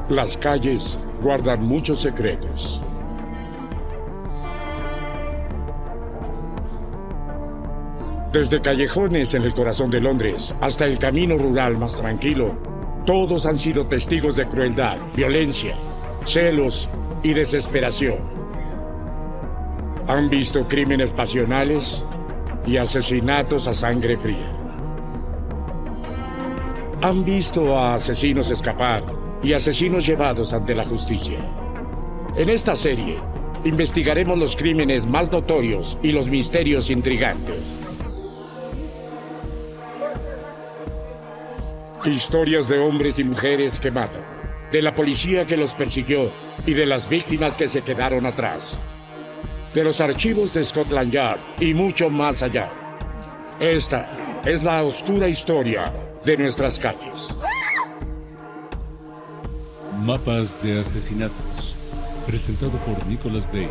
Las calles guardan muchos secretos. Desde callejones en el corazón de Londres hasta el camino rural más tranquilo, todos han sido testigos de crueldad, violencia, celos y desesperación. Han visto crímenes pasionales y asesinatos a sangre fría. Han visto a asesinos escapar y asesinos llevados ante la justicia. En esta serie, investigaremos los crímenes más notorios y los misterios intrigantes. Historias de hombres y mujeres que matan, de la policía que los persiguió y de las víctimas que se quedaron atrás. De los archivos de Scotland Yard y mucho más allá. Esta es la oscura historia de nuestras calles. Mapas de asesinatos, presentado por Nicholas Day.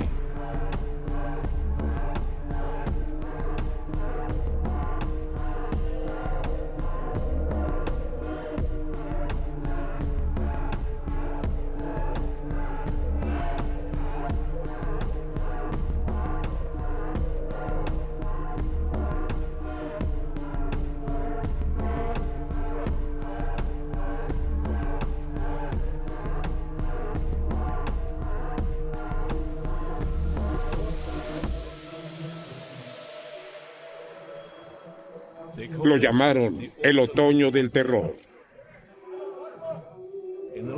Lo llamaron el otoño del terror.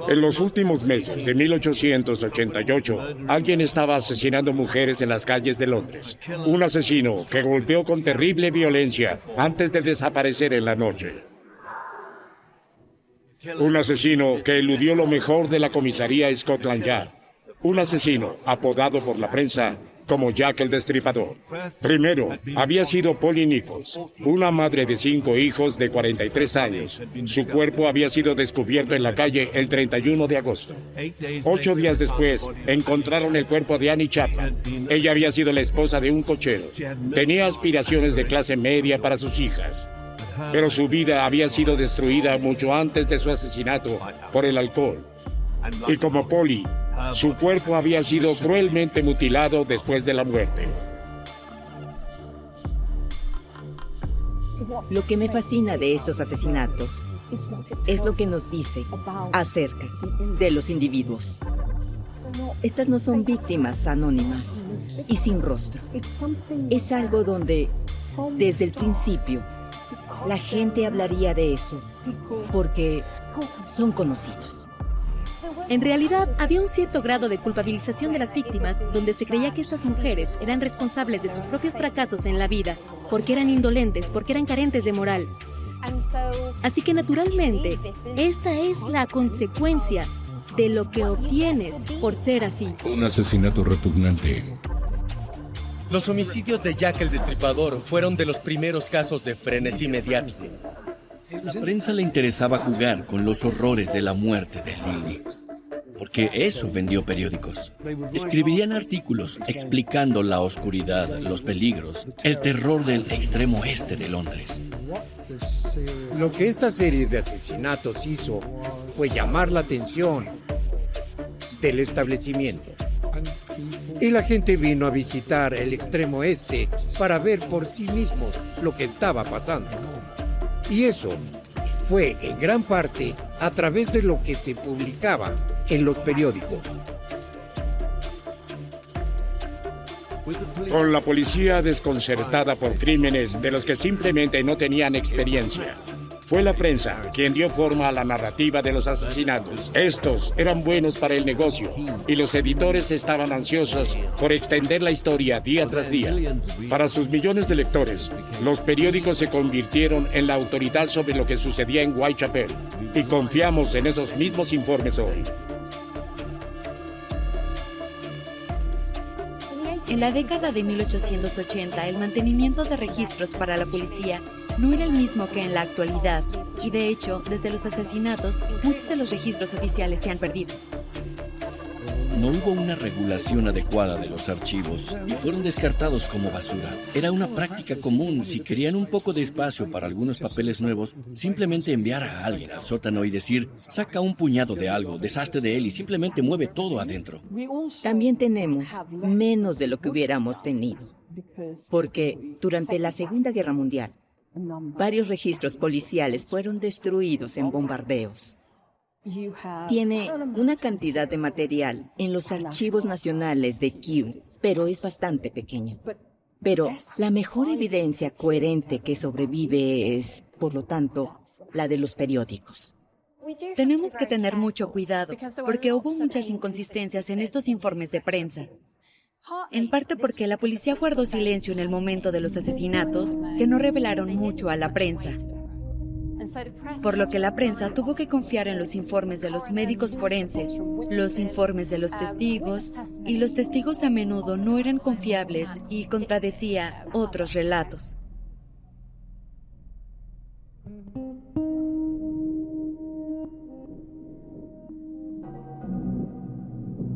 En los últimos meses de 1888, alguien estaba asesinando mujeres en las calles de Londres. Un asesino que golpeó con terrible violencia antes de desaparecer en la noche. Un asesino que eludió lo mejor de la comisaría Scotland Yard. Un asesino apodado por la prensa como Jack el Destripador. Primero, había sido Polly Nichols, una madre de 5 hijos de 43 años. Su cuerpo había sido descubierto en la calle el 31 de agosto. 8 días después, encontraron el cuerpo de Annie Chapman. Ella había sido la esposa de un cochero. Tenía aspiraciones de clase media para sus hijas. Pero su vida había sido destruida mucho antes de su asesinato por el alcohol. Y como Polly, su cuerpo había sido cruelmente mutilado después de la muerte. Lo que me fascina de estos asesinatos es lo que nos dice acerca de los individuos. Estas no son víctimas anónimas y sin rostro. Es algo donde, desde el principio, la gente hablaría de eso porque son conocidas. En realidad, había un cierto grado de culpabilización de las víctimas, donde se creía que estas mujeres eran responsables de sus propios fracasos en la vida, porque eran indolentes, porque eran carentes de moral. Así que, naturalmente, esta es la consecuencia de lo que obtienes por ser así. Un asesinato repugnante. Los homicidios de Jack el Destripador fueron de los primeros casos de frenesí mediático. A la prensa le interesaba jugar con los horrores de la muerte de Lily, porque eso vendió periódicos. Escribirían artículos explicando la oscuridad, los peligros, el terror del extremo oeste de Londres. Lo que esta serie de asesinatos hizo fue llamar la atención del establecimiento. Y la gente vino a visitar el extremo oeste para ver por sí mismos lo que estaba pasando. Y eso fue en gran parte a través de lo que se publicaba en los periódicos. Con la policía desconcertada por crímenes de los que simplemente no tenían experiencia, fue la prensa quien dio forma a la narrativa de los asesinatos. Estos eran buenos para el negocio y los editores estaban ansiosos por extender la historia día tras día. Para sus millones de lectores, los periódicos se convirtieron en la autoridad sobre lo que sucedía en Whitechapel y confiamos en esos mismos informes hoy. En la década de 1880, el mantenimiento de registros para la policía no era el mismo que en la actualidad, y de hecho, desde los asesinatos, muchos de los registros oficiales se han perdido. no hubo una regulación adecuada de los archivos y fueron descartados como basura. Era una práctica común. Si querían un poco de espacio para algunos papeles nuevos, simplemente enviar a alguien al sótano y decir, saca un puñado de algo, deshazte de él y simplemente mueve todo adentro. También tenemos menos de lo que hubiéramos tenido, porque durante la Segunda Guerra Mundial, varios registros policiales fueron destruidos en bombardeos. Tiene una cantidad de material en los archivos nacionales de Kew, pero es bastante pequeña. Pero la mejor evidencia coherente que sobrevive es, por lo tanto, la de los periódicos. Tenemos que tener mucho cuidado, porque hubo muchas inconsistencias en estos informes de prensa. En parte porque la policía guardó silencio en el momento de los asesinatos, que no revelaron mucho a la prensa. Por lo que la prensa tuvo que confiar en los informes de los médicos forenses, los informes de los testigos, y los testigos a menudo no eran confiables y contradecía otros relatos.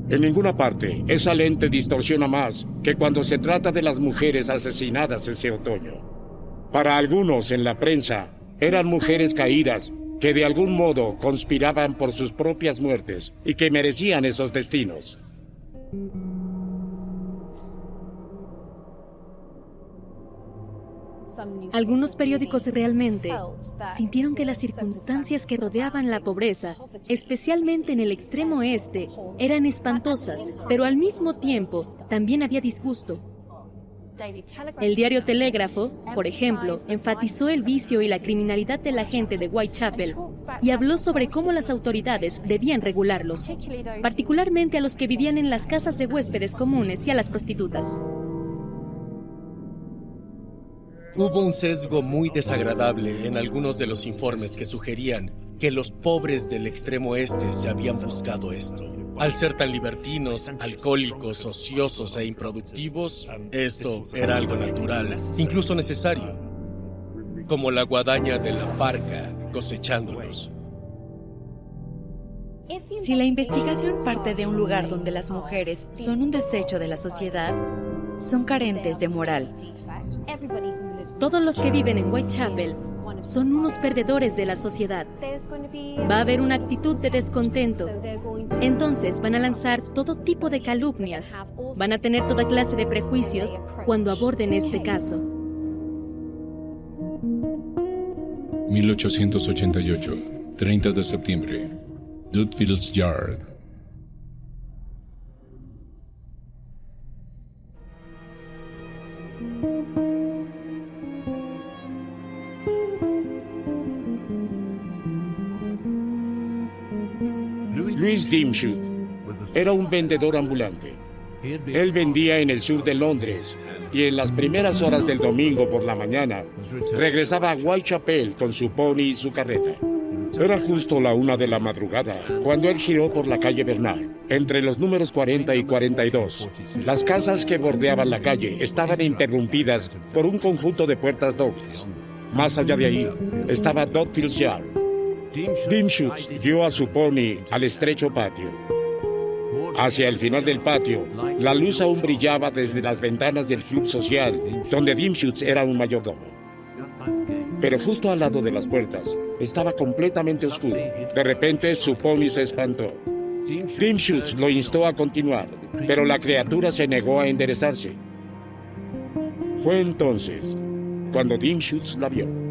En ninguna parte, esa lente distorsiona más que cuando se trata de las mujeres asesinadas ese otoño. Para algunos en la prensa, eran mujeres caídas que de algún modo conspiraban por sus propias muertes y que merecían esos destinos. Algunos periódicos realmente sintieron que las circunstancias que rodeaban la pobreza, especialmente en el extremo oeste, eran espantosas, pero al mismo tiempo también había disgusto. El diario Telégrafo, por ejemplo, enfatizó el vicio y la criminalidad de la gente de Whitechapel y habló sobre cómo las autoridades debían regularlos, particularmente a los que vivían en las casas de huéspedes comunes y a las prostitutas. Hubo un sesgo muy desagradable en algunos de los informes que sugerían que los pobres del extremo oeste se habían buscado esto. Al ser tan libertinos, alcohólicos, ociosos e improductivos, esto era algo natural, incluso necesario, como la guadaña de la parca cosechándolos. Si la investigación parte de un lugar donde las mujeres son un desecho de la sociedad, son carentes de moral. Todos los que viven en Whitechapel son unos perdedores de la sociedad. Va a haber una actitud de descontento. Entonces van a lanzar todo tipo de calumnias. Van a tener toda clase de prejuicios cuando aborden este caso. 1888, 30 de septiembre, Dudville's Yard. Louis Dimchut era un vendedor ambulante. Él vendía en el sur de Londres y en las primeras horas del domingo por la mañana regresaba a Whitechapel con su pony y su carreta. Era justo la 1 de la madrugada cuando él giró por la calle Bernard, entre los números 40 y 42. Las casas que bordeaban la calle estaban interrumpidas por un conjunto de puertas dobles. Más allá de ahí estaba Dudville's Yard. Dimchut guió a su pony al estrecho patio. Hacia el final del patio, la luz aún brillaba desde las ventanas del club social, donde Dimchut era un mayordomo. Pero justo al lado de las puertas, estaba completamente oscuro. De repente, su pony se espantó. Dimchut lo instó a continuar, pero la criatura se negó a enderezarse. Fue entonces cuando Dimchut la vio.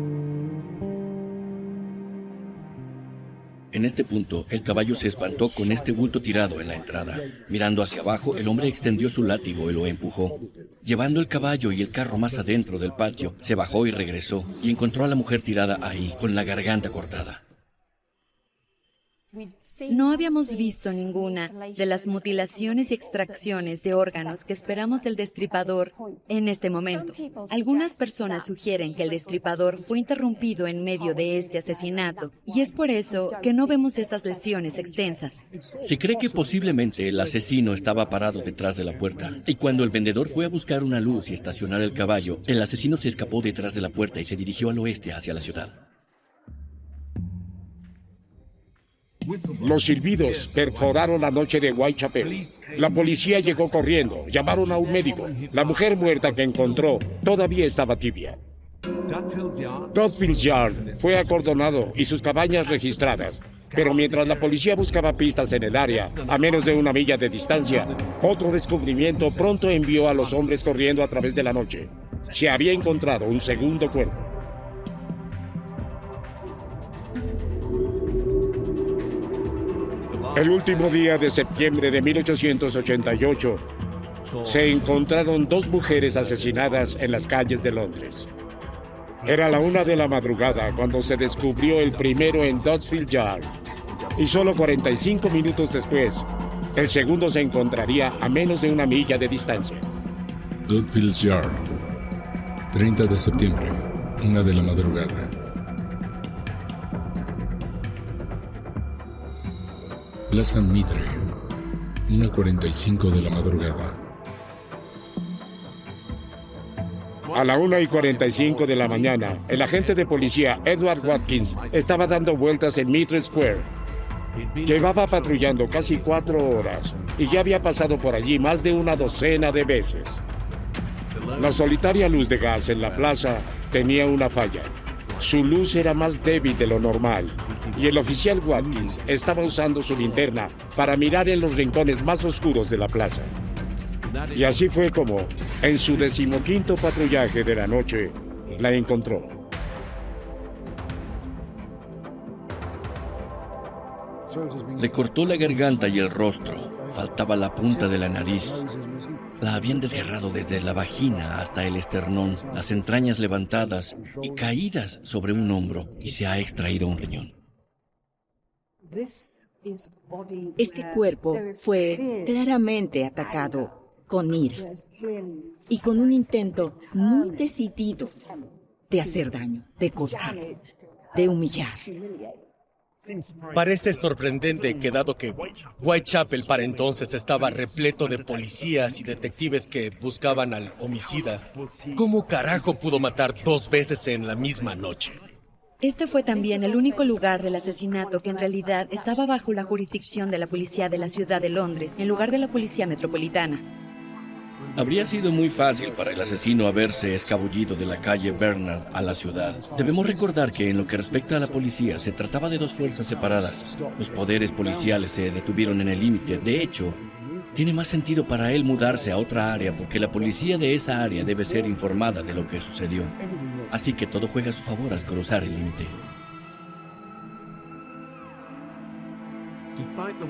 En este punto, el caballo se espantó con este bulto tirado en la entrada. Mirando hacia abajo, el hombre extendió su látigo y lo empujó. Llevando el caballo y el carro más adentro del patio, se bajó y regresó, y encontró a la mujer tirada ahí, con la garganta cortada. No habíamos visto ninguna de las mutilaciones y extracciones de órganos que esperamos del destripador en este momento. Algunas personas sugieren que el destripador fue interrumpido en medio de este asesinato, y es por eso que no vemos estas lesiones extensas. Se cree que posiblemente el asesino estaba parado detrás de la puerta, y cuando el vendedor fue a buscar una luz y estacionar el caballo, el asesino se escapó detrás de la puerta y se dirigió al oeste hacia la ciudad. Los silbidos perforaron la noche de Whitechapel. La policía llegó corriendo, llamaron a un médico. La mujer muerta que encontró todavía estaba tibia. Dudfield's Yard fue acordonado y sus cabañas registradas, pero mientras la policía buscaba pistas en el área, a menos de una milla de distancia, otro descubrimiento pronto envió a los hombres corriendo a través de la noche. Se había encontrado un segundo cuerpo. El último día de septiembre de 1888, se encontraron dos mujeres asesinadas en las calles de Londres. Era la 1 de la madrugada cuando se descubrió el primero en Dudfield Yard, y solo 45 minutos después, el segundo se encontraría a menos de una milla de distancia. Dudfield Yard, 30 de septiembre, 1 de la madrugada. Plaza Mitre, 1:45 de la madrugada. A la 1:45 de la mañana, el agente de policía Edward Watkins estaba dando vueltas en Mitre Square. Llevaba patrullando casi 4 horas y ya había pasado por allí más de una docena de veces. La solitaria luz de gas en la plaza tenía una falla. Su luz era más débil de lo normal y el oficial Watkins estaba usando su linterna para mirar en los rincones más oscuros de la plaza. Y así fue como, en su 15º patrullaje de la noche, la encontró. Le cortó la garganta y el rostro. Faltaba la punta de la nariz. La habían desgarrado desde la vagina hasta el esternón, las entrañas levantadas y caídas sobre un hombro, y se ha extraído un riñón. Este cuerpo fue claramente atacado con ira y con un intento muy decidido de hacer daño, de cortar, de humillar. Parece sorprendente que, dado que Whitechapel para entonces estaba repleto de policías y detectives que buscaban al homicida, ¿cómo carajo pudo matar 2 veces en la misma noche? Este fue también el único lugar del asesinato que en realidad estaba bajo la jurisdicción de la policía de la ciudad de Londres, en lugar de la policía metropolitana. Habría sido muy fácil para el asesino haberse escabullido de la calle Bernard a la ciudad. Debemos recordar que en lo que respecta a la policía se trataba de 2 fuerzas separadas. Los poderes policiales se detuvieron en el límite. De hecho, tiene más sentido para él mudarse a otra área porque la policía de esa área debe ser informada de lo que sucedió. Así que todo juega a su favor al cruzar el límite.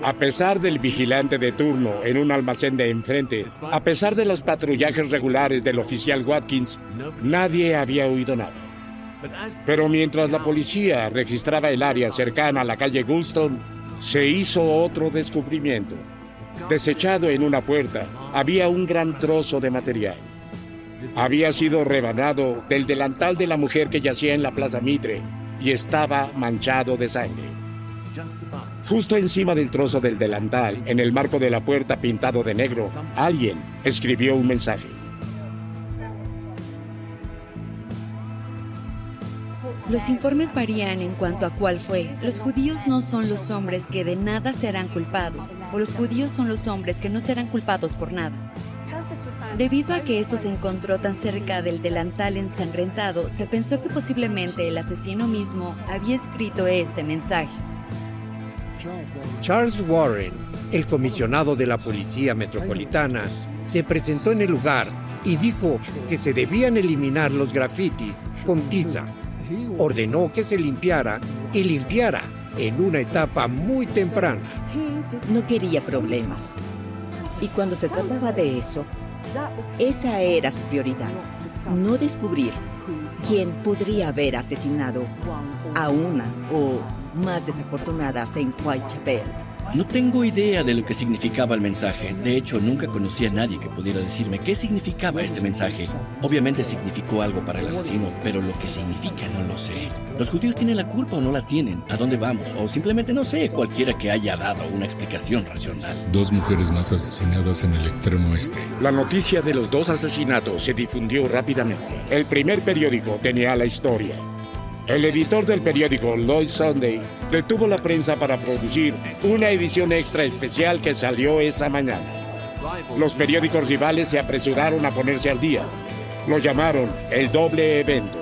A pesar del vigilante de turno en un almacén de enfrente, a pesar de los patrullajes regulares del oficial Watkins, nadie había oído nada. Pero mientras la policía registraba el área cercana a la calle Goulston, se hizo otro descubrimiento. Desechado en una puerta, había un gran trozo de material. Había sido rebanado del delantal de la mujer que yacía en la Plaza Mitre y estaba manchado de sangre. Justo encima del trozo del delantal, en el marco de la puerta pintado de negro, alguien escribió un mensaje. Los informes varían en cuanto a cuál fue. Los judíos no son los hombres que de nada serán culpados, o los judíos son los hombres que no serán culpados por nada. Debido a que esto se encontró tan cerca del delantal ensangrentado, se pensó que posiblemente el asesino mismo había escrito este mensaje. Charles Warren, el comisionado de la Policía Metropolitana, se presentó en el lugar y dijo que se debían eliminar los grafitis con tiza. Ordenó que se limpiara y limpiara en una etapa muy temprana. No quería problemas. Y cuando se trataba de eso, esa era su prioridad. No descubrir quién podría haber asesinado a una o más desafortunadas en Whitechapel. No tengo idea de lo que significaba el mensaje. De hecho, nunca conocí a nadie que pudiera decirme qué significaba este mensaje. Obviamente significó algo para el asesino, pero lo que significa no lo sé. ¿Los judíos tienen la culpa o no la tienen? ¿A dónde vamos? O simplemente no sé, cualquiera que haya dado una explicación racional. 2 mujeres más asesinadas en el extremo oeste. La noticia de los 2 asesinatos se difundió rápidamente. El primer periódico tenía la historia. El editor del periódico Lloyd Sunday detuvo la prensa para producir una edición extra especial que salió esa mañana. Los periódicos rivales se apresuraron a ponerse al día. Lo llamaron el doble evento.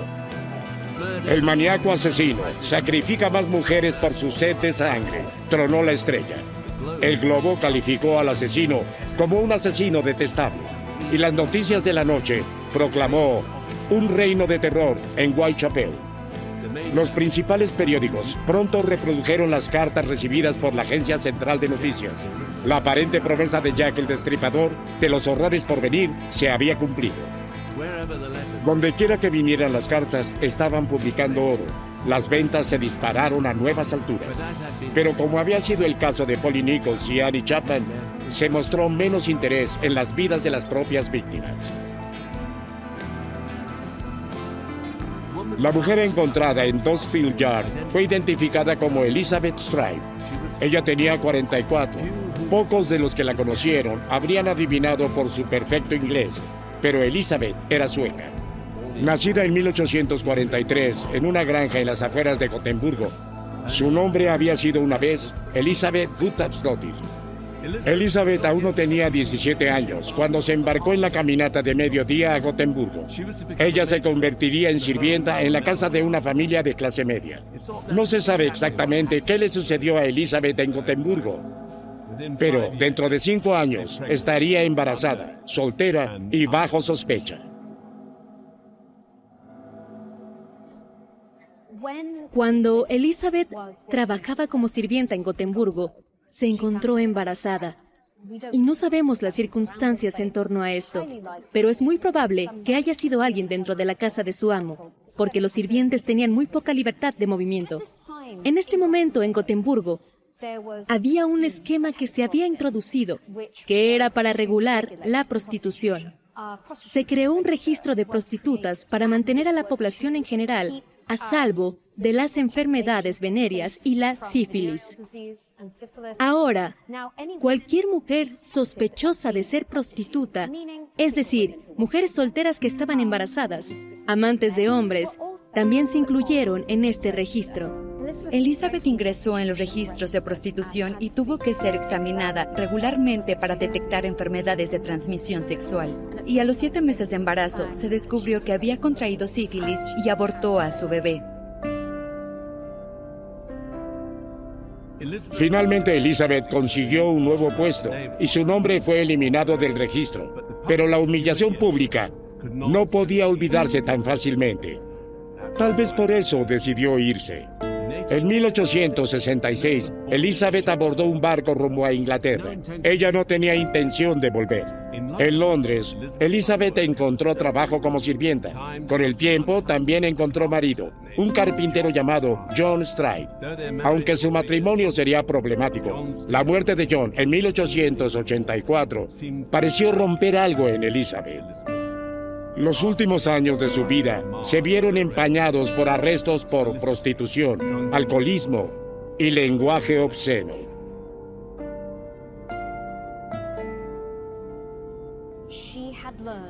El maníaco asesino sacrifica más mujeres por su sed de sangre, tronó la estrella. El Globo calificó al asesino como un asesino detestable. Y las noticias de la noche proclamó un reino de terror en Whitechapel. Los principales periódicos pronto reprodujeron las cartas recibidas por la Agencia Central de Noticias. La aparente promesa de Jack el Destripador de los horrores por venir se había cumplido. Donde quiera que vinieran las cartas, estaban publicando oro. Las ventas se dispararon a nuevas alturas. Pero como había sido el caso de Polly Nichols y Annie Chapman, se mostró menos interés en las vidas de las propias víctimas. La mujer encontrada en Dustfield Yard fue identificada como Elizabeth Stride. Ella tenía 44. Pocos de los que la conocieron habrían adivinado por su perfecto inglés, pero Elizabeth era sueca. Nacida en 1843 en una granja en las afueras de Gotemburgo, su nombre había sido una vez Elizabeth Guttormsdottir. Elizabeth aún no tenía 17 años cuando se embarcó en la caminata de mediodía a Gotemburgo. Ella se convertiría en sirvienta en la casa de una familia de clase media. No se sabe exactamente qué le sucedió a Elizabeth en Gotemburgo, pero dentro de 5 años estaría embarazada, soltera y bajo sospecha. Cuando Elizabeth trabajaba como sirvienta en Gotemburgo, se encontró embarazada. Y no sabemos las circunstancias en torno a esto, pero es muy probable que haya sido alguien dentro de la casa de su amo, porque los sirvientes tenían muy poca libertad de movimiento. En este momento, en Gotemburgo, había un esquema que se había introducido, que era para regular la prostitución. Se creó un registro de prostitutas para mantener a la población en general a salvo de las enfermedades venéreas y la sífilis. Ahora, cualquier mujer sospechosa de ser prostituta, es decir, mujeres solteras que estaban embarazadas, amantes de hombres, también se incluyeron en este registro. Elizabeth ingresó en los registros de prostitución y tuvo que ser examinada regularmente para detectar enfermedades de transmisión sexual. Y a los 7 meses de embarazo se descubrió que había contraído sífilis y abortó a su bebé. Finalmente Elizabeth consiguió un nuevo puesto y su nombre fue eliminado del registro. Pero la humillación pública no podía olvidarse tan fácilmente. Tal vez por eso decidió irse. En 1866, Elizabeth abordó un barco rumbo a Inglaterra. Ella no tenía intención de volver. En Londres, Elizabeth encontró trabajo como sirvienta. Con el tiempo, también encontró marido, un carpintero llamado John Stride. Aunque su matrimonio sería problemático, la muerte de John en 1884 pareció romper algo en Elizabeth. Los últimos años de su vida se vieron empañados por arrestos por prostitución, alcoholismo y lenguaje obsceno.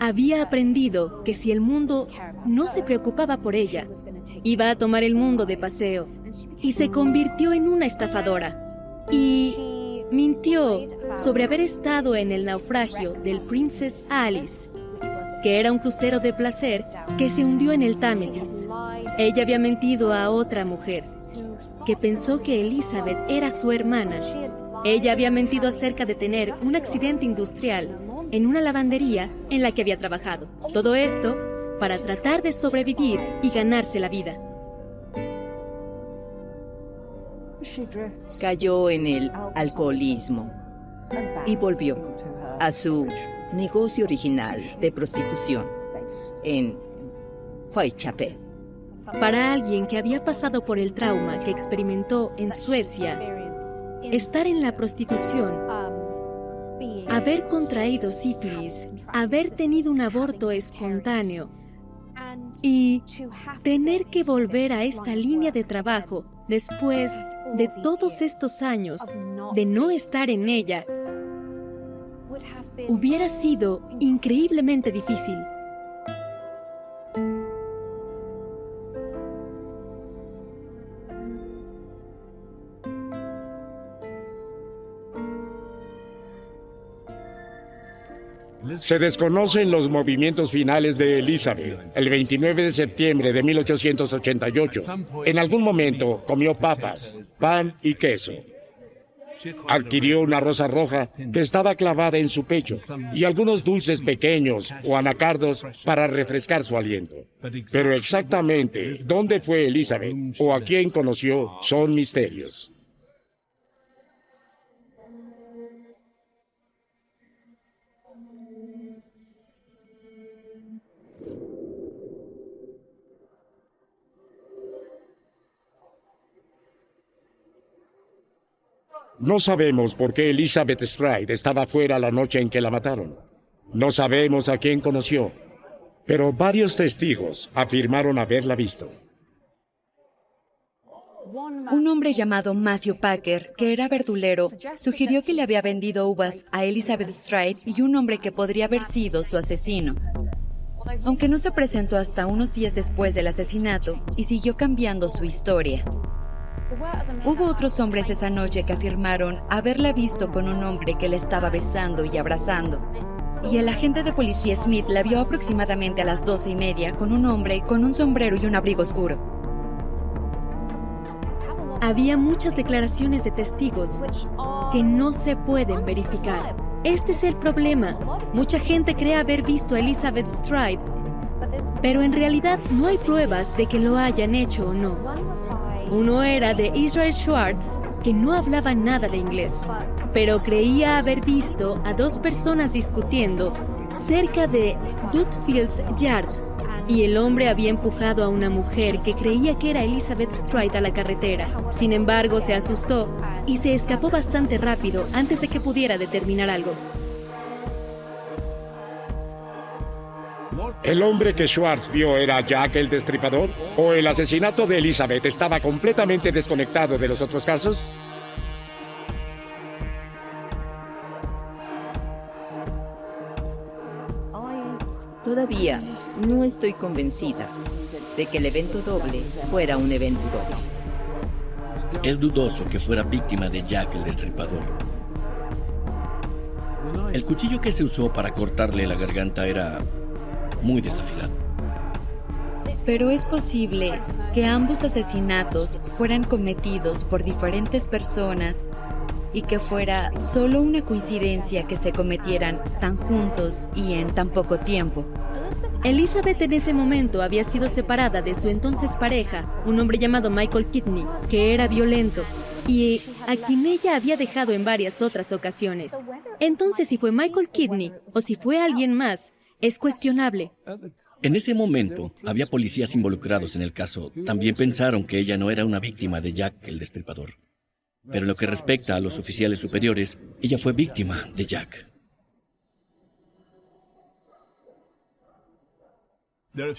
Había aprendido que si el mundo no se preocupaba por ella, iba a tomar el mundo de paseo, y se convirtió en una estafadora. Y mintió sobre haber estado en el naufragio del Princess Alice, que era un crucero de placer que se hundió en el Támesis. Ella había mentido a otra mujer, que pensó que Elizabeth era su hermana. Ella había mentido acerca de tener un accidente industrial en una lavandería en la que había trabajado. Todo esto para tratar de sobrevivir y ganarse la vida. Cayó en el alcoholismo y volvió a su negocio original de prostitución en Whitechapel. Para alguien que había pasado por el trauma que experimentó en Suecia, estar en la prostitución, haber contraído sífilis, haber tenido un aborto espontáneo y tener que volver a esta línea de trabajo después de todos estos años de no estar en ella, hubiera sido increíblemente difícil. Se desconocen los movimientos finales de Elizabeth. El 29 de septiembre de 1888, en algún momento comió papas, pan y queso. Adquirió una rosa roja que estaba clavada en su pecho y algunos dulces pequeños o anacardos para refrescar su aliento. Pero exactamente dónde fue Elizabeth o a quién conoció son misterios. No sabemos por qué Elizabeth Stride estaba fuera la noche en que la mataron. No sabemos a quién conoció, pero varios testigos afirmaron haberla visto. Un hombre llamado Matthew Packer, que era verdulero, sugirió que le había vendido uvas a Elizabeth Stride y un hombre que podría haber sido su asesino. Aunque no se presentó hasta unos días después del asesinato y siguió cambiando su historia. Hubo otros hombres esa noche que afirmaron haberla visto con un hombre que la estaba besando y abrazando. Y el agente de policía Smith la vio aproximadamente a las 12:30 con un hombre con un sombrero y un abrigo oscuro. Había muchas declaraciones de testigos que no se pueden verificar. Este es el problema. Mucha gente cree haber visto a Elizabeth Stride, pero en realidad no hay pruebas de que lo hayan hecho o no. Uno era de Israel Schwartz, que no hablaba nada de inglés, pero creía haber visto a dos personas discutiendo cerca de Dutfields Yard, y el hombre había empujado a una mujer que creía que era Elizabeth Stride a la carretera. Sin embargo, se asustó y se escapó bastante rápido antes de que pudiera determinar algo. ¿El hombre que Schwartz vio era Jack el Destripador? ¿O el asesinato de Elizabeth estaba completamente desconectado de los otros casos? Todavía no estoy convencida de que el evento doble fuera un evento doble. Es dudoso que fuera víctima de Jack el Destripador. El cuchillo que se usó para cortarle la garganta era muy desafilado. Pero es posible que ambos asesinatos fueran cometidos por diferentes personas y que fuera solo una coincidencia que se cometieran tan juntos y en tan poco tiempo. Elizabeth en ese momento había sido separada de su entonces pareja, un hombre llamado Michael Kidney, que era violento y a quien ella había dejado en varias otras ocasiones. Entonces, si fue Michael Kidney o si fue alguien más, es cuestionable. En ese momento, había policías involucrados en el caso. También pensaron que ella no era una víctima de Jack el Destripador. Pero en lo que respecta a los oficiales superiores, ella fue víctima de Jack.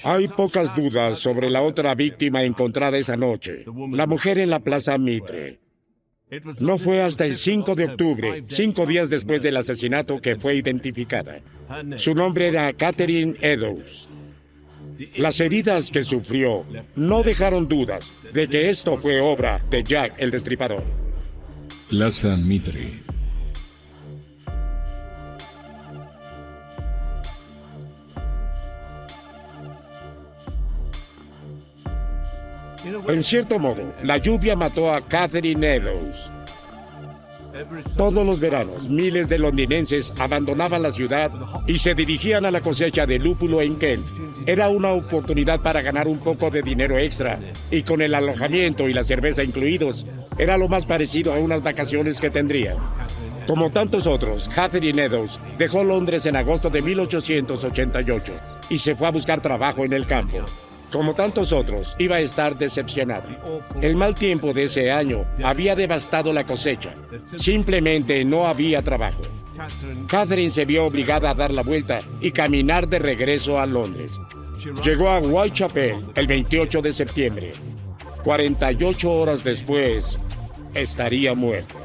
Hay pocas dudas sobre la otra víctima encontrada esa noche, la mujer en la Plaza Mitre. No fue hasta el 5 de octubre, 5 días después del asesinato, que fue identificada. Su nombre era Catherine Eddowes. Las heridas que sufrió no dejaron dudas de que esto fue obra de Jack el Destripador. Plaza Mitre. En cierto modo, la lluvia mató a Catherine Eddowes. Todos los veranos, miles de londinenses abandonaban la ciudad y se dirigían a la cosecha de lúpulo en Kent. Era una oportunidad para ganar un poco de dinero extra, y con el alojamiento y la cerveza incluidos, era lo más parecido a unas vacaciones que tendrían. Como tantos otros, Catherine Eddowes dejó Londres en agosto de 1888 y se fue a buscar trabajo en el campo. Como tantos otros, iba a estar decepcionada. El mal tiempo de ese año había devastado la cosecha. Simplemente no había trabajo. Catherine se vio obligada a dar la vuelta y caminar de regreso a Londres. Llegó a Whitechapel el 28 de septiembre. 48 horas después, estaría muerta.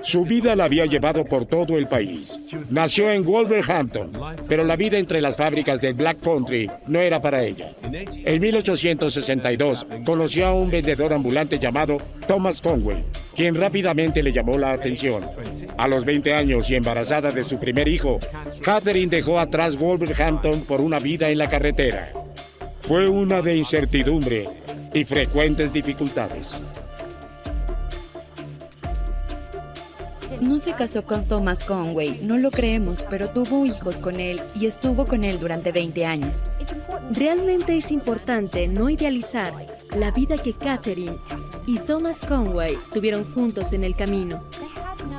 Su vida la había llevado por todo el país. Nació en Wolverhampton, pero la vida entre las fábricas del Black Country no era para ella. En 1862 conoció a un vendedor ambulante llamado Thomas Conway. quien rápidamente le llamó la atención. A los 20 años y embarazada de su primer hijo, Catherine dejó atrás Wolverhampton por una vida en la carretera. Fue una de incertidumbre y frecuentes dificultades. No se casó con Thomas Conway, no lo creemos, pero tuvo hijos con él y estuvo con él durante 20 años. Realmente es importante no idealizar la vida que Catherine y Thomas Conway tuvieron juntos en el camino.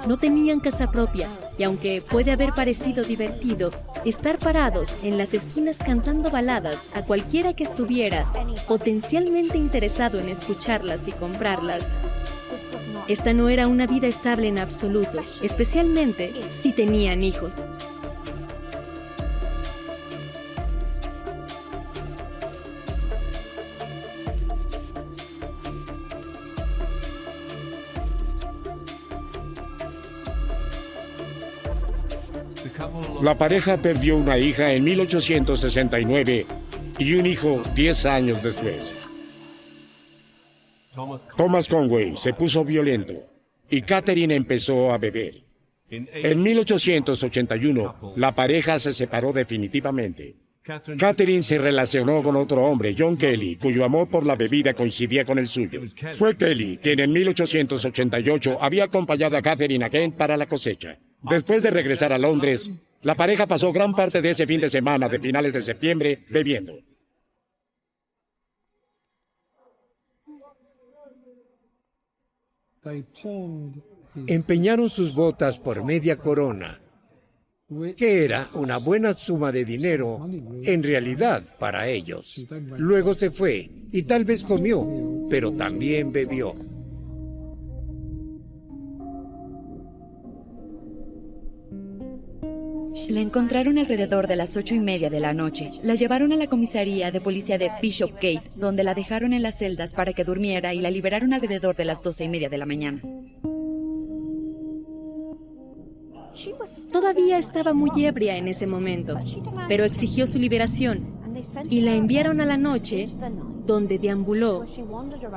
No tenían casa propia y aunque puede haber parecido divertido, estar parados en las esquinas cantando baladas a cualquiera que estuviera potencialmente interesado en escucharlas y comprarlas. Esta no era una vida estable en absoluto, especialmente si tenían hijos. La pareja perdió una hija en 1869 y un hijo 10 años después. Thomas Conway se puso violento y Catherine empezó a beber. En 1881, la pareja se separó definitivamente. Catherine se relacionó con otro hombre, John Kelly, cuyo amor por la bebida coincidía con el suyo. Fue Kelly quien en 1888 había acompañado a Catherine a Kent para la cosecha. Después de regresar a Londres, la pareja pasó gran parte de ese fin de semana de finales de septiembre bebiendo. Empeñaron sus botas por media corona, que era una buena suma de dinero, en realidad, para ellos. Luego se fue y tal vez comió, pero también bebió. La encontraron alrededor de las 8:30 de la noche. La llevaron a la comisaría de policía de Bishopgate, donde la dejaron en las celdas para que durmiera y la liberaron alrededor de las 12:30 de la mañana. Todavía estaba muy ebria en ese momento, pero exigió su liberación y la enviaron a la noche, donde deambuló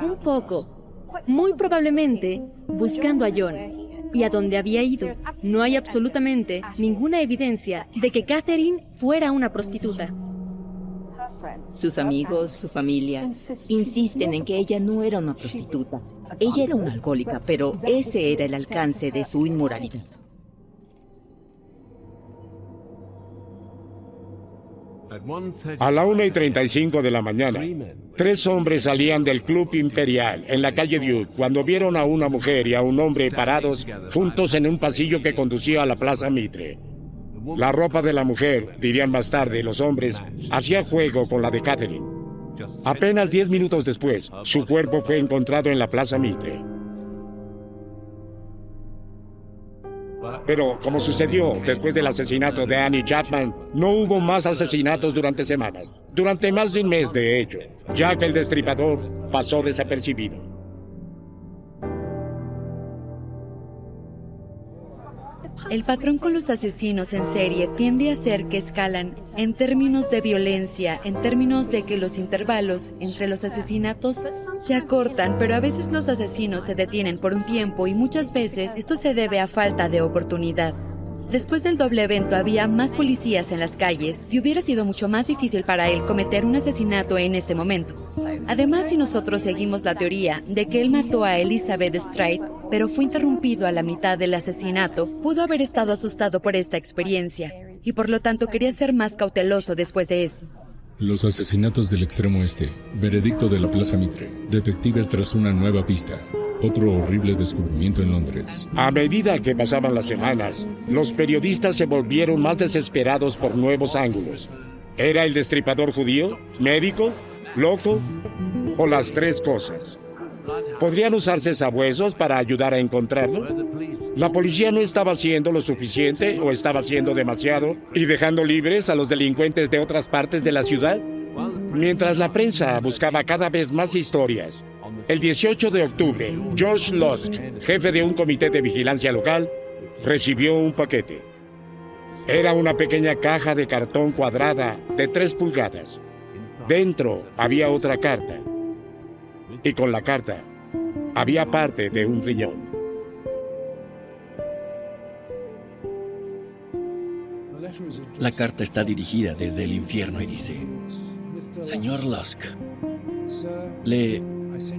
un poco, muy probablemente buscando a John. Y a donde había ido, no hay absolutamente ninguna evidencia de que Catherine fuera una prostituta. Sus amigos, su familia, insisten en que ella no era una prostituta. Ella era una alcohólica, pero ese era el alcance de su inmoralidad. A la 1:35 de la mañana, 3 hombres salían del Club Imperial en la calle Duke cuando vieron a una mujer y a un hombre parados juntos en un pasillo que conducía a la Plaza Mitre. La ropa de la mujer, dirían más tarde los hombres, hacía juego con la de Catherine. Apenas 10 minutos después, su cuerpo fue encontrado en la Plaza Mitre. Pero, como sucedió después del asesinato de Annie Chapman, no hubo más asesinatos durante semanas. Durante más de un mes, de hecho, ya que el destripador pasó desapercibido. El patrón con los asesinos en serie tiende a ser que escalan en términos de violencia, en términos de que los intervalos entre los asesinatos se acortan, pero a veces los asesinos se detienen por un tiempo y muchas veces esto se debe a falta de oportunidad. Después del doble evento había más policías en las calles y hubiera sido mucho más difícil para él cometer un asesinato en este momento. Además, si nosotros seguimos la teoría de que él mató a Elizabeth Stride, pero fue interrumpido a la mitad del asesinato, pudo haber estado asustado por esta experiencia y por lo tanto quería ser más cauteloso después de esto. Los asesinatos del extremo este. Veredicto de la Plaza Mitre. Detectives tras una nueva pista. Otro horrible descubrimiento en Londres. A medida que pasaban las semanas, los periodistas se volvieron más desesperados por nuevos ángulos. ¿Era el destripador judío? ¿Médico? ¿Loco? ¿O las tres cosas? ¿Podrían usarse sabuesos para ayudar a encontrarlo? ¿La policía no estaba haciendo lo suficiente o estaba haciendo demasiado y dejando libres a los delincuentes de otras partes de la ciudad? Mientras la prensa buscaba cada vez más historias, el 18 de octubre, George Lusk, jefe de un comité de vigilancia local, recibió un paquete. Era una pequeña caja de cartón cuadrada de 3 pulgadas. Dentro había otra carta. Y con la carta había parte de un riñón. La carta está dirigida desde el infierno y dice: Señor Lusk, le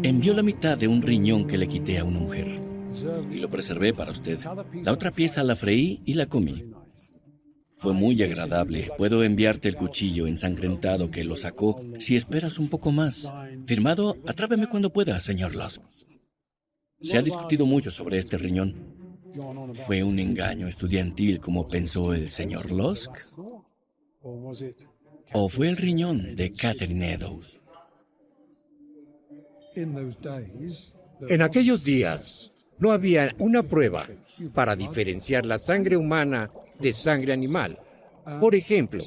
envió la mitad de un riñón que le quité a una mujer y lo preservé para usted. La otra pieza la freí y la comí. Fue muy agradable. Puedo enviarte el cuchillo ensangrentado que lo sacó si esperas un poco más. Firmado, atrápeme cuando pueda, señor Lusk. Se ha discutido mucho sobre este riñón. ¿Fue un engaño estudiantil como pensó el señor Lusk? ¿O fue el riñón de Catherine Eddowes? En aquellos días no había una prueba para diferenciar la sangre humana de sangre animal. Por ejemplo,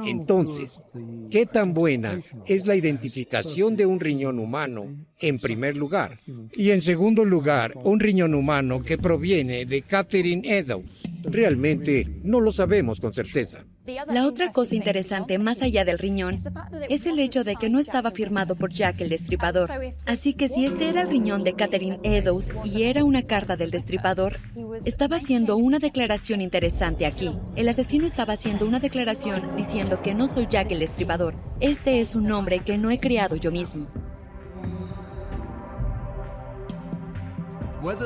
entonces, ¿qué tan buena es la identificación de un riñón humano, en primer lugar? Y en segundo lugar, un riñón humano que proviene de Catherine Eddowes. Realmente no lo sabemos con certeza. La otra cosa interesante, más allá del riñón, es el hecho de que no estaba firmado por Jack el Destripador. Así que si este era el riñón de Catherine Eddowes y era una carta del Destripador, estaba haciendo una declaración interesante aquí. El asesino estaba haciendo una declaración diciendo que no soy Jack el Destripador. Este es un nombre que no he creado yo mismo.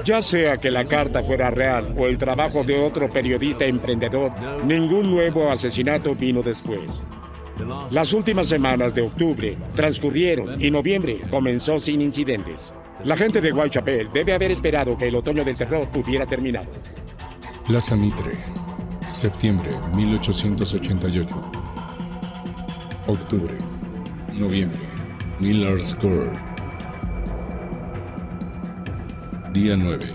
Ya sea que la carta fuera real o el trabajo de otro periodista emprendedor, ningún nuevo asesinato vino después. Las últimas semanas de octubre transcurrieron y noviembre comenzó sin incidentes. La gente de Whitechapel debe haber esperado que el otoño del terror hubiera terminado. Plaza Mitre, septiembre 1888. Octubre, noviembre, Miller's Court. Día 9.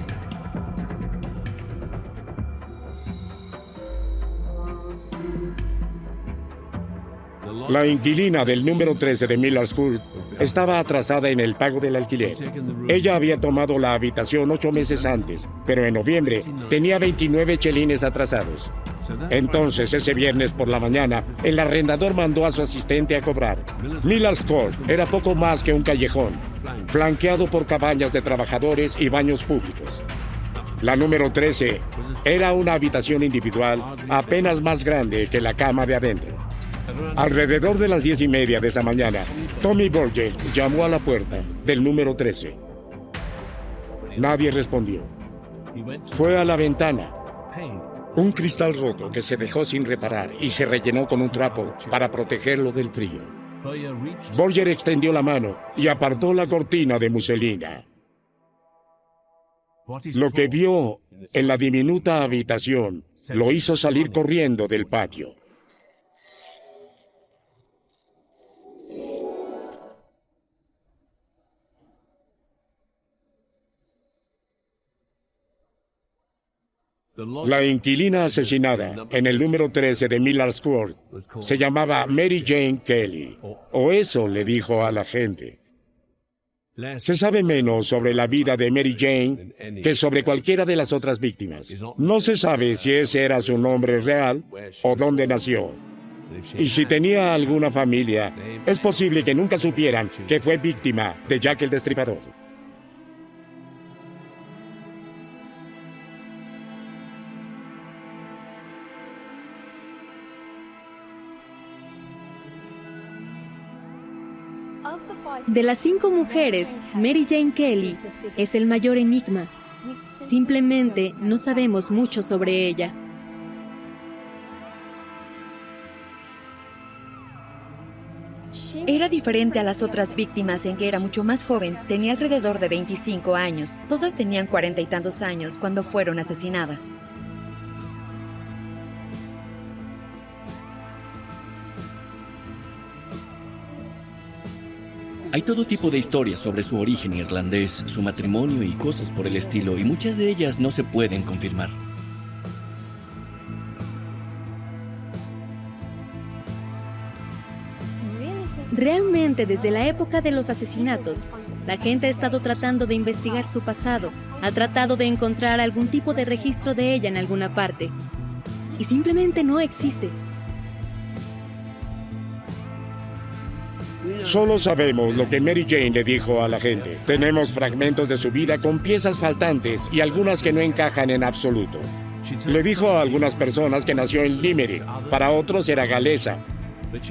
La inquilina del número 13 de Miller's Court estaba atrasada en el pago del alquiler. Ella había tomado la habitación 8 meses antes, pero en noviembre tenía 29 chelines atrasados. Entonces, ese viernes por la mañana, el arrendador mandó a su asistente a cobrar. Miller's Court era poco más que un callejón, flanqueado por cabañas de trabajadores y baños públicos. La número 13 era una habitación individual apenas más grande que la cama de adentro. Alrededor de las 10:30 de esa mañana, Tommy Borger llamó a la puerta del número 13. Nadie respondió. Fue a la ventana. Un cristal roto que se dejó sin reparar y se rellenó con un trapo para protegerlo del frío. Borger extendió la mano y apartó la cortina de muselina. Lo que vio en la diminuta habitación lo hizo salir corriendo del patio. La inquilina asesinada en el número 13 de Miller's Court se llamaba Mary Jane Kelly, o eso le dijo a la gente. Se sabe menos sobre la vida de Mary Jane que sobre cualquiera de las otras víctimas. No se sabe si ese era su nombre real o dónde nació. Y si tenía alguna familia, es posible que nunca supieran que fue víctima de Jack el Destripador. De las 5 mujeres, Mary Jane Kelly es el mayor enigma. Simplemente no sabemos mucho sobre ella. Era diferente a las otras víctimas en que era mucho más joven, tenía alrededor de 25 años. Todas tenían 40 y tantos años cuando fueron asesinadas. Hay todo tipo de historias sobre su origen irlandés, su matrimonio y cosas por el estilo, y muchas de ellas no se pueden confirmar. Realmente, desde la época de los asesinatos, la gente ha estado tratando de investigar su pasado, ha tratado de encontrar algún tipo de registro de ella en alguna parte, y simplemente no existe. Solo sabemos lo que Mary Jane le dijo a la gente. Tenemos fragmentos de su vida con piezas faltantes y algunas que no encajan en absoluto. Le dijo a algunas personas que nació en Limerick, para otros era galesa,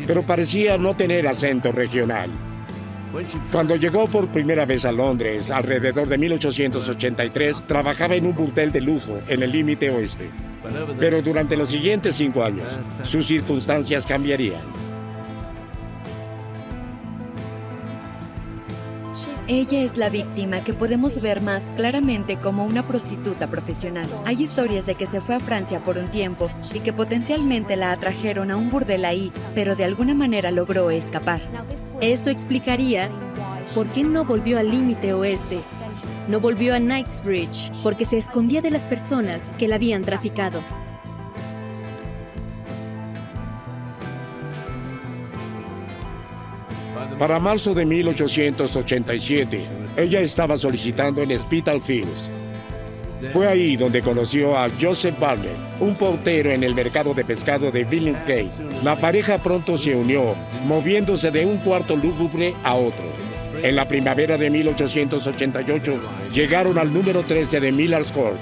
pero parecía no tener acento regional. Cuando llegó por primera vez a Londres, alrededor de 1883, trabajaba en un burdel de lujo en el límite oeste. Pero durante los siguientes 5 años, sus circunstancias cambiarían. Ella es la víctima que podemos ver más claramente como una prostituta profesional. Hay historias de que se fue a Francia por un tiempo y que potencialmente la atrajeron a un burdel ahí, pero de alguna manera logró escapar. Esto explicaría por qué no volvió al límite oeste. No volvió a Knightsbridge porque se escondía de las personas que la habían traficado. Para marzo de 1887, ella estaba solicitando en Spitalfields. Fue ahí donde conoció a Joseph Barnett, un portero en el mercado de pescado de Billingsgate. La pareja pronto se unió, moviéndose de un cuarto lúgubre a otro. En la primavera de 1888, llegaron al número 13 de Miller's Court.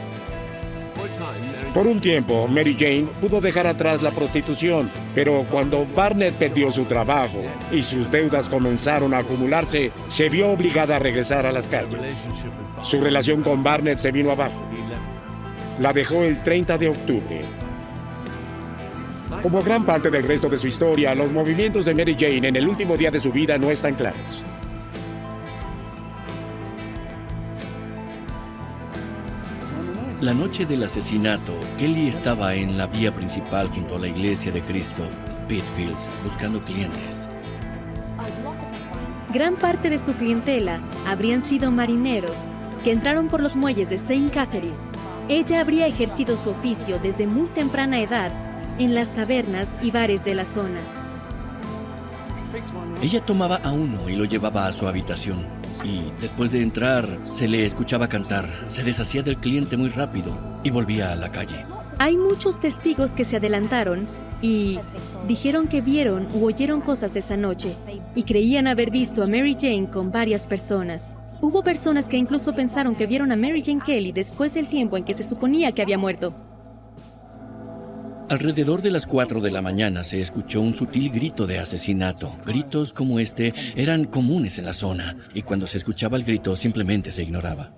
Por un tiempo, Mary Jane pudo dejar atrás la prostitución, pero cuando Barnett perdió su trabajo y sus deudas comenzaron a acumularse, se vio obligada a regresar a las calles. Su relación con Barnett se vino abajo. La dejó el 30 de octubre. Como gran parte del resto de su historia, los movimientos de Mary Jane en el último día de su vida no están claros. La noche del asesinato, Kelly estaba en la vía principal junto a la iglesia de Cristo, Pitfields, buscando clientes. Gran parte de su clientela habrían sido marineros que entraron por los muelles de St. Catherine. Ella habría ejercido su oficio desde muy temprana edad en las tabernas y bares de la zona. Ella tomaba a uno y lo llevaba a su habitación. Y después de entrar, se le escuchaba cantar. Se deshacía del cliente muy rápido y volvía a la calle. Hay muchos testigos que se adelantaron y dijeron que vieron u oyeron cosas esa noche y creían haber visto a Mary Jane con varias personas. Hubo personas que incluso pensaron que vieron a Mary Jane Kelly después del tiempo en que se suponía que había muerto. Alrededor de las 4 de la mañana se escuchó un sutil grito de asesinato. Gritos como este eran comunes en la zona, y cuando se escuchaba el grito simplemente se ignoraba.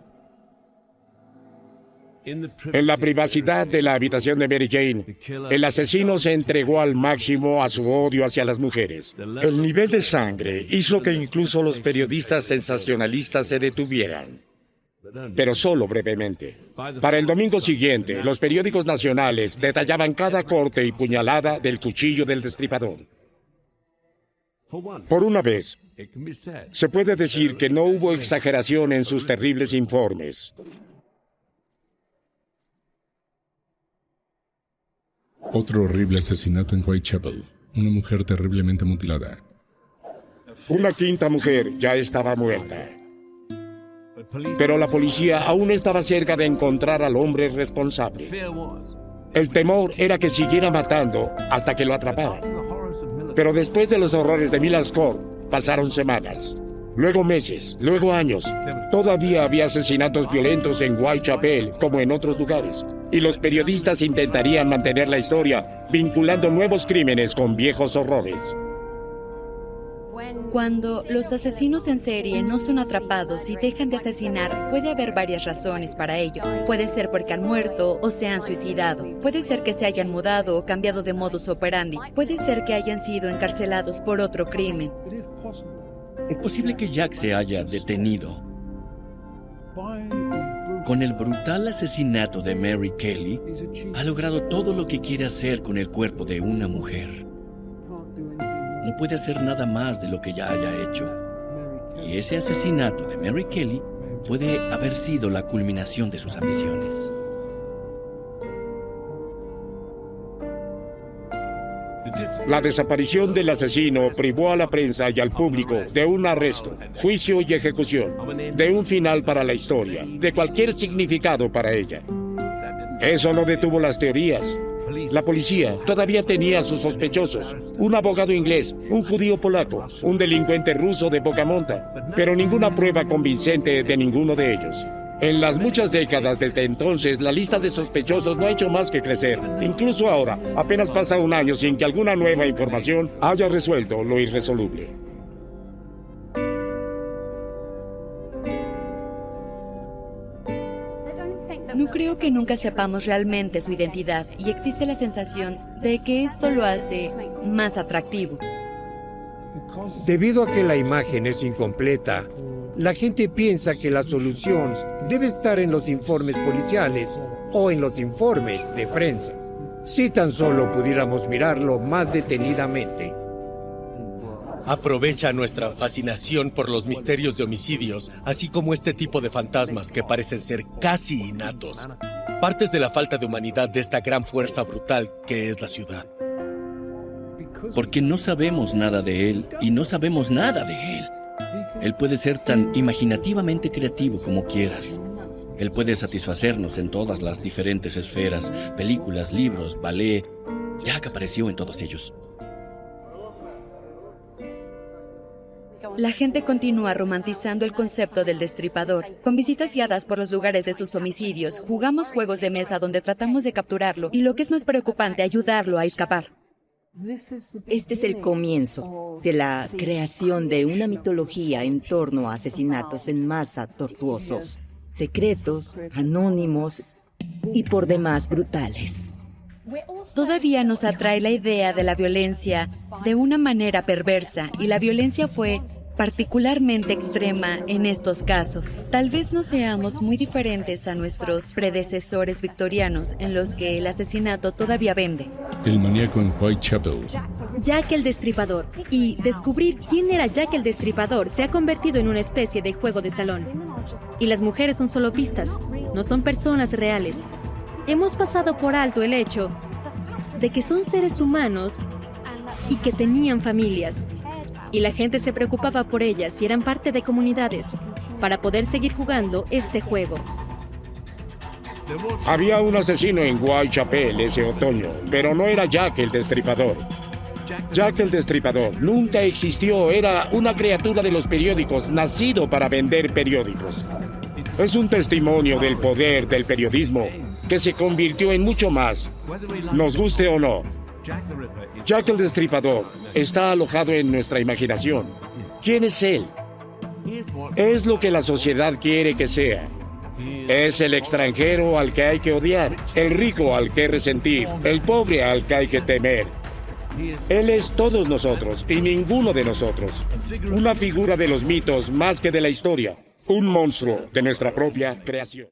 En la privacidad de la habitación de Mary Jane, el asesino se entregó al máximo a su odio hacia las mujeres. El nivel de sangre hizo que incluso los periodistas sensacionalistas se detuvieran. Pero solo brevemente. Para el domingo siguiente, los periódicos nacionales detallaban cada corte y puñalada del cuchillo del destripador. Por una vez, se puede decir que no hubo exageración en sus terribles informes. Otro horrible asesinato en Whitechapel. Una mujer terriblemente mutilada. Una quinta mujer ya estaba muerta. Pero la policía aún estaba cerca de encontrar al hombre responsable. El temor era que siguiera matando hasta que lo atraparan. Pero después de los horrores de Miller's Court, pasaron semanas, luego meses, luego años. Todavía había asesinatos violentos en Whitechapel como en otros lugares. Y los periodistas intentarían mantener la historia, vinculando nuevos crímenes con viejos horrores. Cuando los asesinos en serie no son atrapados y dejan de asesinar, puede haber varias razones para ello. Puede ser porque han muerto o se han suicidado. Puede ser que se hayan mudado o cambiado de modus operandi. Puede ser que hayan sido encarcelados por otro crimen. Es posible que Jack se haya detenido. Con el brutal asesinato de Mary Kelly, ha logrado todo lo que quiere hacer con el cuerpo de una mujer. No puede hacer nada más de lo que ya haya hecho. Y ese asesinato de Mary Kelly puede haber sido la culminación de sus ambiciones. La desaparición del asesino privó a la prensa y al público de un arresto, juicio y ejecución, de un final para la historia, de cualquier significado para ella. Eso no detuvo las teorías. La policía todavía tenía a sus sospechosos, un abogado inglés, un judío polaco, un delincuente ruso de poca monta, pero ninguna prueba convincente de ninguno de ellos. En las muchas décadas desde entonces, la lista de sospechosos no ha hecho más que crecer. Incluso ahora, apenas pasa un año sin que alguna nueva información haya resuelto lo irresoluble. No creo que nunca sepamos realmente su identidad y existe la sensación de que esto lo hace más atractivo. Debido a que la imagen es incompleta, la gente piensa que la solución debe estar en los informes policiales o en los informes de prensa. Si tan solo pudiéramos mirarlo más detenidamente. Aprovecha nuestra fascinación por los misterios de homicidios, así como este tipo de fantasmas que parecen ser casi innatos. Partes de la falta de humanidad de esta gran fuerza brutal que es la ciudad. Porque no sabemos nada de él y no sabemos nada de él. Él puede ser tan imaginativamente creativo como quieras. Él puede satisfacernos en todas las diferentes esferas, películas, libros, ballet. Jack apareció en todos ellos. La gente continúa romantizando el concepto del destripador. Con visitas guiadas por los lugares de sus homicidios, jugamos juegos de mesa donde tratamos de capturarlo y, lo que es más preocupante, ayudarlo a escapar. Este es el comienzo de la creación de una mitología en torno a asesinatos en masa tortuosos, secretos, anónimos y por demás brutales. Todavía nos atrae la idea de la violencia de una manera perversa, y la violencia fue particularmente extrema en estos casos. Tal vez no seamos muy diferentes a nuestros predecesores victorianos, en los que el asesinato todavía vende. El maníaco en Whitechapel. Jack el Destripador. Y descubrir quién era Jack el Destripador se ha convertido en una especie de juego de salón. Y las mujeres son solo pistas, no son personas reales. Hemos pasado por alto el hecho de que son seres humanos y que tenían familias. Y la gente se preocupaba por ellas y eran parte de comunidades para poder seguir jugando este juego. Había un asesino en Whitechapel ese otoño, pero no era Jack el Destripador. Jack el Destripador nunca existió, era una criatura de los periódicos, nacido para vender periódicos. Es un testimonio del poder del periodismo que se convirtió en mucho más, nos guste o no. Jack el Destripador está alojado en nuestra imaginación. ¿Quién es él? Es lo que la sociedad quiere que sea. Es el extranjero al que hay que odiar, el rico al que resentir, el pobre al que hay que temer. Él es todos nosotros y ninguno de nosotros. Una figura de los mitos más que de la historia. Un monstruo de nuestra propia creación.